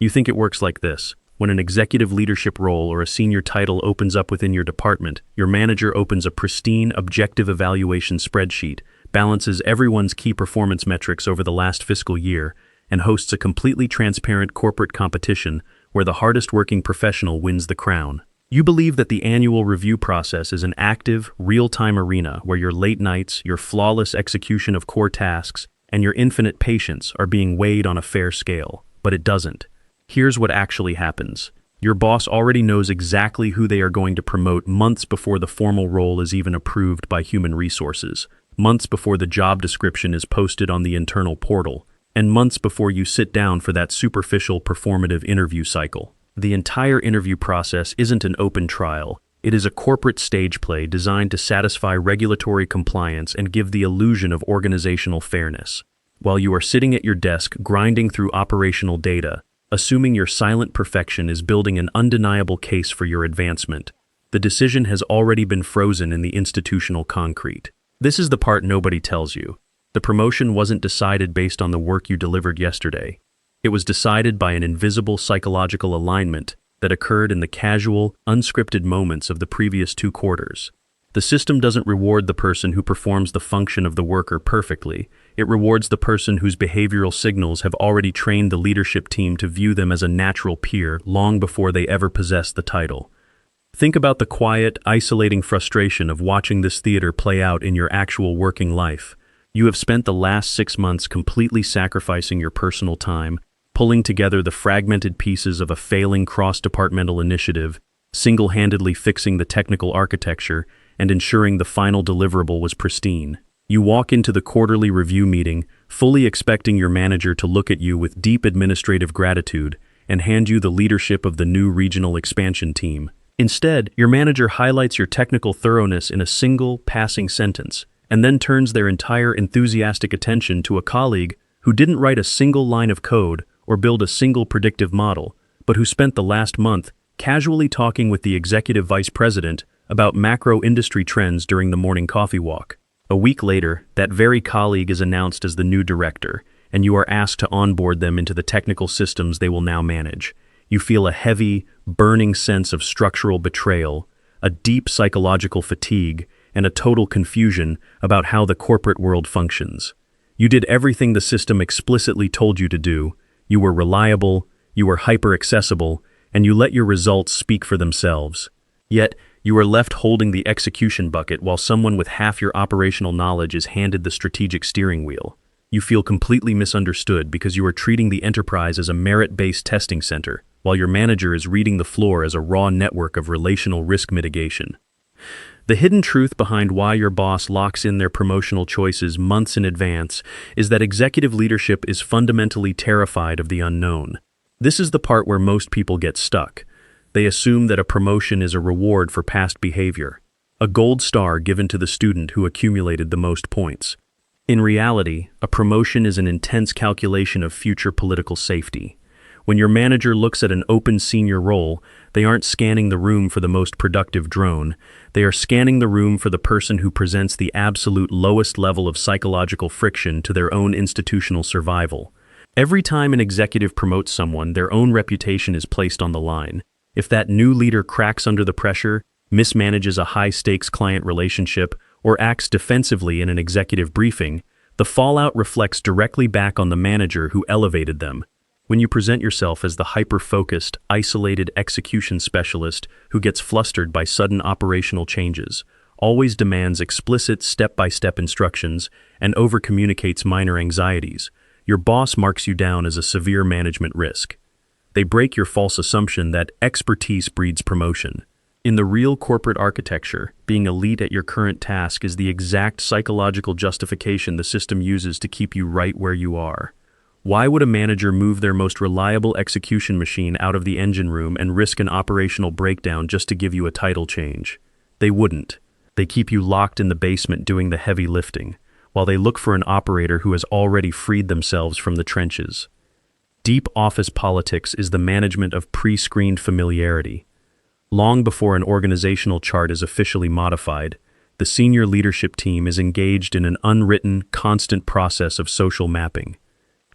You think it works like this. When an executive leadership role or a senior title opens up within your department, your manager opens a pristine, objective evaluation spreadsheet, balances everyone's key performance metrics over the last fiscal year, and hosts a completely transparent corporate competition where the hardest-working professional wins the crown. You believe that the annual review process is an active, real-time arena where your late nights, your flawless execution of core tasks, and your infinite patience are being weighed on a fair scale. But it doesn't. Here's what actually happens. Your boss already knows exactly who they are going to promote months before the formal role is even approved by human resources, months before the job description is posted on the internal portal, and months before you sit down for that superficial performative interview cycle. The entire interview process isn't an open trial. It is a corporate stage play designed to satisfy regulatory compliance and give the illusion of organizational fairness. While you are sitting at your desk grinding through operational data, assuming your silent perfection is building an undeniable case for your advancement, the decision has already been frozen in the institutional concrete. This is the part nobody tells you. The promotion wasn't decided based on the work you delivered yesterday. It was decided by an invisible psychological alignment that occurred in the casual, unscripted moments of the previous 2 quarters. The system doesn't reward the person who performs the function of the worker perfectly. It rewards the person whose behavioral signals have already trained the leadership team to view them as a natural peer long before they ever possess the title. Think about the quiet, isolating frustration of watching this theater play out in your actual working life. You have spent the last 6 months completely sacrificing your personal time, pulling together the fragmented pieces of a failing cross-departmental initiative, single-handedly fixing the technical architecture, and ensuring the final deliverable was pristine. You walk into the quarterly review meeting, fully expecting your manager to look at you with deep administrative gratitude and hand you the leadership of the new regional expansion team. Instead, your manager highlights your technical thoroughness in a single, passing sentence, and then turns their entire enthusiastic attention to a colleague who didn't write a single line of code or build a single predictive model, but who spent the last month casually talking with the executive vice president about macro industry trends during the morning coffee walk. A week later, that very colleague is announced as the new director, and you are asked to onboard them into the technical systems they will now manage. You feel a heavy, burning sense of structural betrayal, a deep psychological fatigue, and a total confusion about how the corporate world functions. You did everything the system explicitly told you to do. You were reliable, you were hyper-accessible, and you let your results speak for themselves. Yet, you are left holding the execution bucket while someone with half your operational knowledge is handed the strategic steering wheel. You feel completely misunderstood because you are treating the enterprise as a merit-based testing center, while your manager is reading the floor as a raw network of relational risk mitigation. The hidden truth behind why your boss locks in their promotional choices months in advance is that executive leadership is fundamentally terrified of the unknown. This is the part where most people get stuck. They assume that a promotion is a reward for past behavior, a gold star given to the student who accumulated the most points. In reality, a promotion is an intense calculation of future political safety. When your manager looks at an open senior role, they aren't scanning the room for the most productive drone. They are scanning the room for the person who presents the absolute lowest level of psychological friction to their own institutional survival. Every time an executive promotes someone, their own reputation is placed on the line. If that new leader cracks under the pressure, mismanages a high-stakes client relationship, or acts defensively in an executive briefing, the fallout reflects directly back on the manager who elevated them. When you present yourself as the hyper-focused, isolated execution specialist who gets flustered by sudden operational changes, always demands explicit step-by-step instructions, and over-communicates minor anxieties, your boss marks you down as a severe management risk. They break your false assumption that expertise breeds promotion. In the real corporate architecture, being elite at your current task is the exact psychological justification the system uses to keep you right where you are. Why would a manager move their most reliable execution machine out of the engine room and risk an operational breakdown just to give you a title change? They wouldn't. They keep you locked in the basement doing the heavy lifting, while they look for an operator who has already freed themselves from the trenches. Deep office politics is the management of pre-screened familiarity. Long before an organizational chart is officially modified, the senior leadership team is engaged in an unwritten, constant process of social mapping.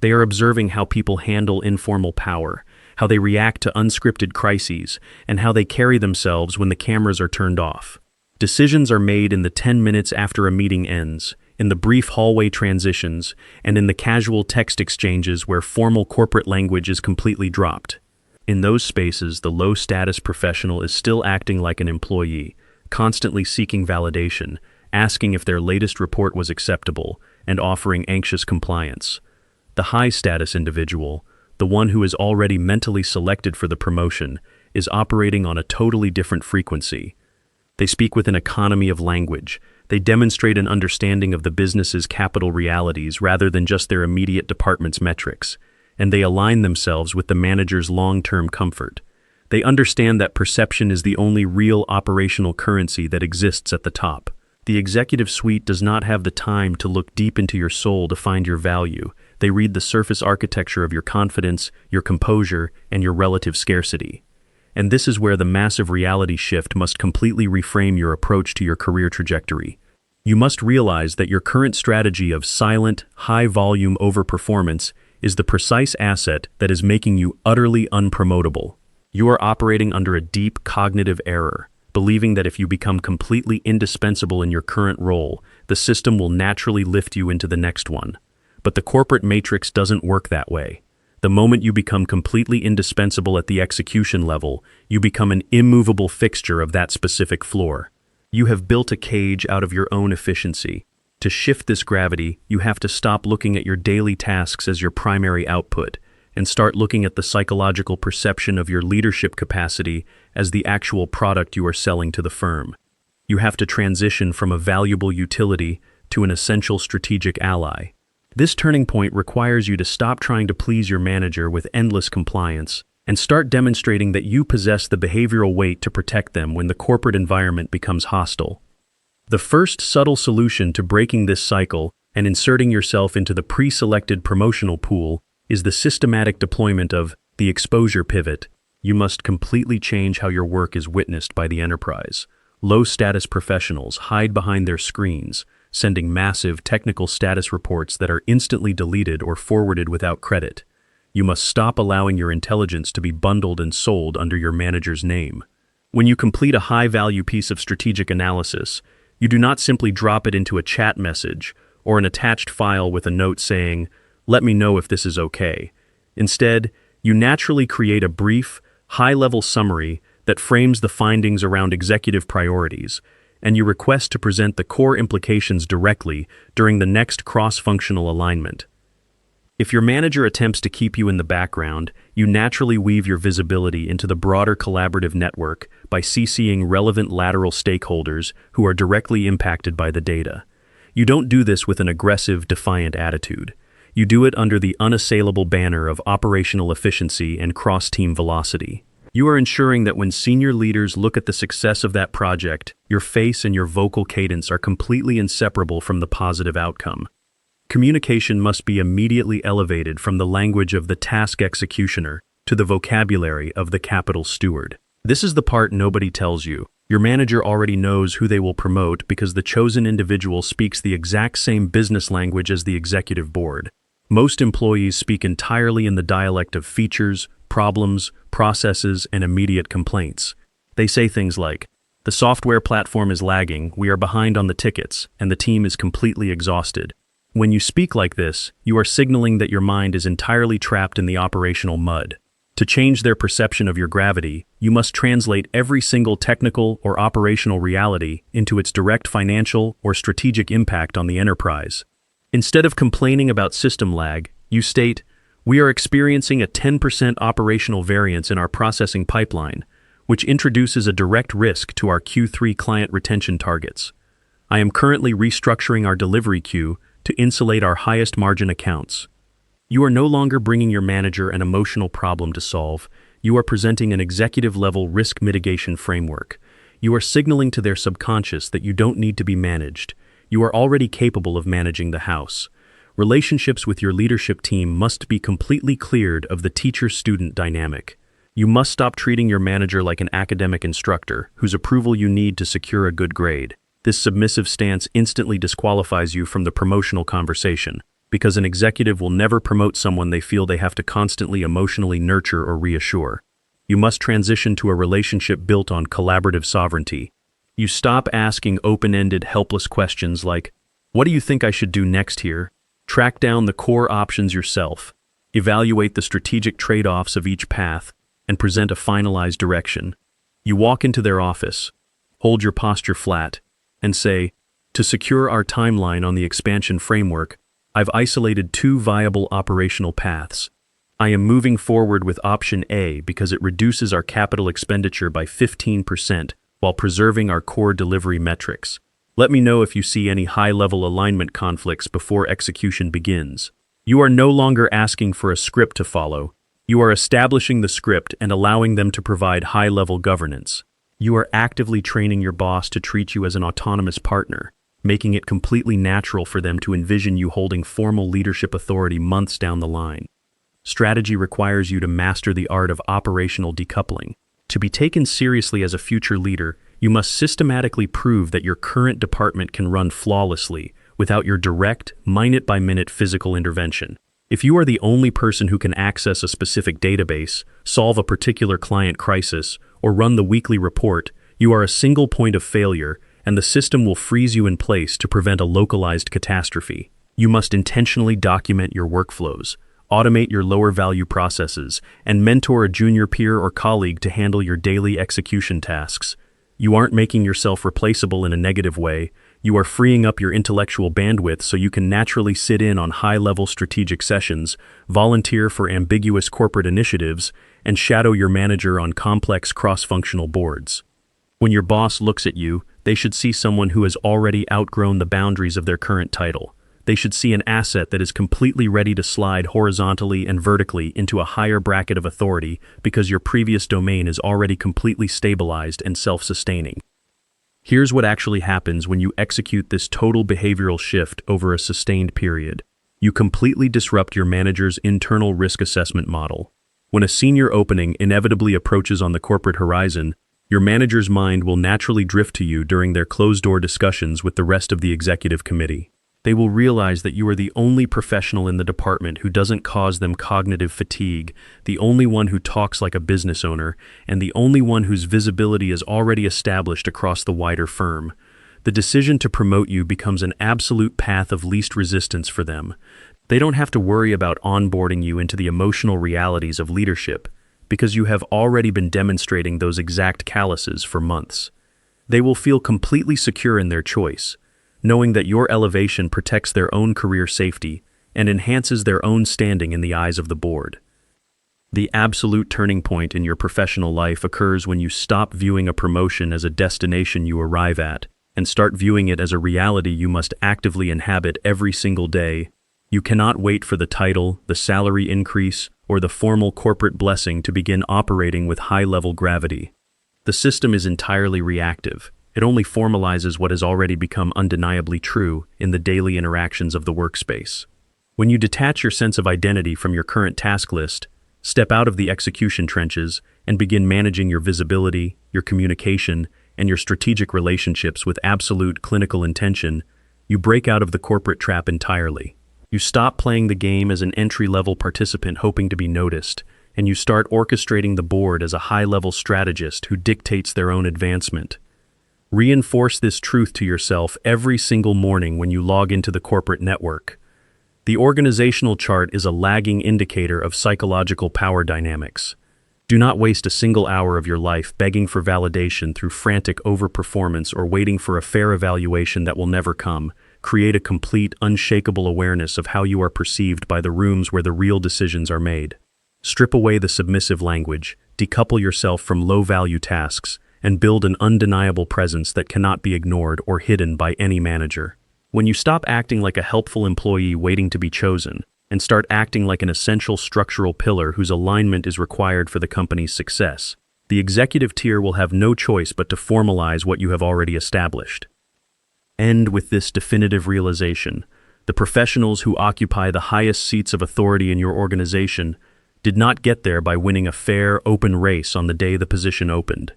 They are observing how people handle informal power, how they react to unscripted crises, and how they carry themselves when the cameras are turned off. Decisions are made in the 10 minutes after a meeting ends, in the brief hallway transitions, and in the casual text exchanges where formal corporate language is completely dropped. In those spaces, the low-status professional is still acting like an employee, constantly seeking validation, asking if their latest report was acceptable, and offering anxious compliance. The high-status individual, the one who is already mentally selected for the promotion, is operating on a totally different frequency. They speak with an economy of language. They demonstrate an understanding of the business's capital realities rather than just their immediate department's metrics, and they align themselves with the manager's long-term comfort. They understand that perception is the only real operational currency that exists at the top. The executive suite does not have the time to look deep into your soul to find your value. They read the surface architecture of your confidence, your composure, and your relative scarcity. And this is where the massive reality shift must completely reframe your approach to your career trajectory. You must realize that your current strategy of silent, high-volume overperformance is the precise asset that is making you utterly unpromotable. You are operating under a deep cognitive error, believing that if you become completely indispensable in your current role, the system will naturally lift you into the next one. But the corporate matrix doesn't work that way. The moment you become completely indispensable at the execution level, you become an immovable fixture of that specific floor. You have built a cage out of your own efficiency. To shift this gravity, you have to stop looking at your daily tasks as your primary output and start looking at the psychological perception of your leadership capacity as the actual product you are selling to the firm. You have to transition from a valuable utility to an essential strategic ally. This turning point requires you to stop trying to please your manager with endless compliance and start demonstrating that you possess the behavioral weight to protect them when the corporate environment becomes hostile. The first subtle solution to breaking this cycle and inserting yourself into the pre-selected promotional pool is the systematic deployment of the exposure pivot. You must completely change how your work is witnessed by the enterprise. Low-status professionals hide behind their screens, sending massive technical status reports that are instantly deleted or forwarded without credit. You must stop allowing your intelligence to be bundled and sold under your manager's name. When you complete a high-value piece of strategic analysis, you do not simply drop it into a chat message or an attached file with a note saying, "Let me know if this is okay." Instead, you naturally create a brief, high-level summary that frames the findings around executive priorities, and you request to present the core implications directly during the next cross-functional alignment. If your manager attempts to keep you in the background, you naturally weave your visibility into the broader collaborative network by CCing relevant lateral stakeholders who are directly impacted by the data. You don't do this with an aggressive, defiant attitude. You do it under the unassailable banner of operational efficiency and cross-team velocity. You are ensuring that when senior leaders look at the success of that project, your face and your vocal cadence are completely inseparable from the positive outcome. Communication must be immediately elevated from the language of the task executioner to the vocabulary of the capital steward. This is the part nobody tells you. Your manager already knows who they will promote because the chosen individual speaks the exact same business language as the executive board. Most employees speak entirely in the dialect of features, problems, processes, and immediate complaints. They say things like, "The software platform is lagging, we are behind on the tickets, and the team is completely exhausted." When you speak like this, you are signaling that your mind is entirely trapped in the operational mud. To change their perception of your gravity, you must translate every single technical or operational reality into its direct financial or strategic impact on the enterprise. Instead of complaining about system lag, you state, "We are experiencing a 10% operational variance in our processing pipeline, which introduces a direct risk to our Q3 client retention targets. I am currently restructuring our delivery queue to insulate our highest margin accounts." You are no longer bringing your manager an emotional problem to solve. You are presenting an executive-level risk mitigation framework. You are signaling to their subconscious that you don't need to be managed. You are already capable of managing the house. Relationships with your leadership team must be completely cleared of the teacher-student dynamic. You must stop treating your manager like an academic instructor whose approval you need to secure a good grade. This submissive stance instantly disqualifies you from the promotional conversation. because an executive will never promote someone they feel they have to constantly emotionally nurture or reassure. You must transition to a relationship built on collaborative sovereignty. You stop asking open-ended, helpless questions like, "What do you think I should do next here?" Track down the core options yourself, evaluate the strategic trade-offs of each path, and present a finalized direction. You walk into their office, hold your posture flat, and say, "To secure our timeline on the expansion framework, I've isolated 2 viable operational paths. I am moving forward with option A because it reduces our capital expenditure by 15% while preserving our core delivery metrics. Let me know if you see any high-level alignment conflicts before execution begins." You are no longer asking for a script to follow. You are establishing the script and allowing them to provide high-level governance. You are actively training your boss to treat you as an autonomous partner, making it completely natural for them to envision you holding formal leadership authority months down the line. Strategy requires you to master the art of operational decoupling. To be taken seriously as a future leader, you must systematically prove that your current department can run flawlessly without your direct, minute-by-minute physical intervention. If you are the only person who can access a specific database, solve a particular client crisis, or run the weekly report, you are a single point of failure, and the system will freeze you in place to prevent a localized catastrophe. You must intentionally document your workflows, automate your lower-value processes, and mentor a junior peer or colleague to handle your daily execution tasks. You aren't making yourself replaceable in a negative way. You are freeing up your intellectual bandwidth so you can naturally sit in on high-level strategic sessions, volunteer for ambiguous corporate initiatives, and shadow your manager on complex cross-functional boards. When your boss looks at you, they should see someone who has already outgrown the boundaries of their current title. They should see an asset that is completely ready to slide horizontally and vertically into a higher bracket of authority because your previous domain is already completely stabilized and self-sustaining. Here's what actually happens when you execute this total behavioral shift over a sustained period. You completely disrupt your manager's internal risk assessment model. When a senior opening inevitably approaches on the corporate horizon, your manager's mind will naturally drift to you during their closed-door discussions with the rest of the executive committee. They will realize that you are the only professional in the department who doesn't cause them cognitive fatigue, the only one who talks like a business owner, and the only one whose visibility is already established across the wider firm. The decision to promote you becomes an absolute path of least resistance for them. They don't have to worry about onboarding you into the emotional realities of leadership, because you have already been demonstrating those exact calluses for months. They will feel completely secure in their choice, knowing that your elevation protects their own career safety and enhances their own standing in the eyes of the board. The absolute turning point in your professional life occurs when you stop viewing a promotion as a destination you arrive at and start viewing it as a reality you must actively inhabit every single day. You cannot wait for the title, the salary increase, or the formal corporate blessing to begin operating with high-level gravity. The system is entirely reactive. It only formalizes what has already become undeniably true in the daily interactions of the workspace. When you detach your sense of identity from your current task list, step out of the execution trenches, and begin managing your visibility, your communication, and your strategic relationships with absolute clinical intention, you break out of the corporate trap entirely. You stop playing the game as an entry-level participant hoping to be noticed, and you start orchestrating the board as a high-level strategist who dictates their own advancement. Reinforce this truth to yourself every single morning when you log into the corporate network. The organizational chart is a lagging indicator of psychological power dynamics. Do not waste a single hour of your life begging for validation through frantic overperformance or waiting for a fair evaluation that will never come. Create a complete, unshakable awareness of how you are perceived by the rooms where the real decisions are made. Strip away the submissive language, decouple yourself from low-value tasks, and build an undeniable presence that cannot be ignored or hidden by any manager. When you stop acting like a helpful employee waiting to be chosen, and start acting like an essential structural pillar whose alignment is required for the company's success, the executive tier will have no choice but to formalize what you have already established. End with this definitive realization: the professionals who occupy the highest seats of authority in your organization did not get there by winning a fair, open race on the day the position opened.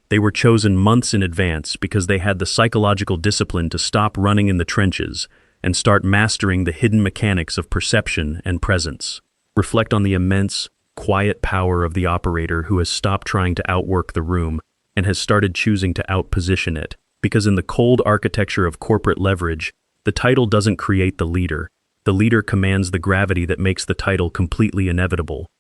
They were chosen months in advance because they had the psychological discipline to stop running in the trenches and start mastering the hidden mechanics of perception and presence. Reflect on the immense, quiet power of the operator who has stopped trying to outwork the room and has started choosing to outposition it. Because in the cold architecture of corporate leverage, the title doesn't create the leader. The leader commands the gravity that makes the title completely inevitable.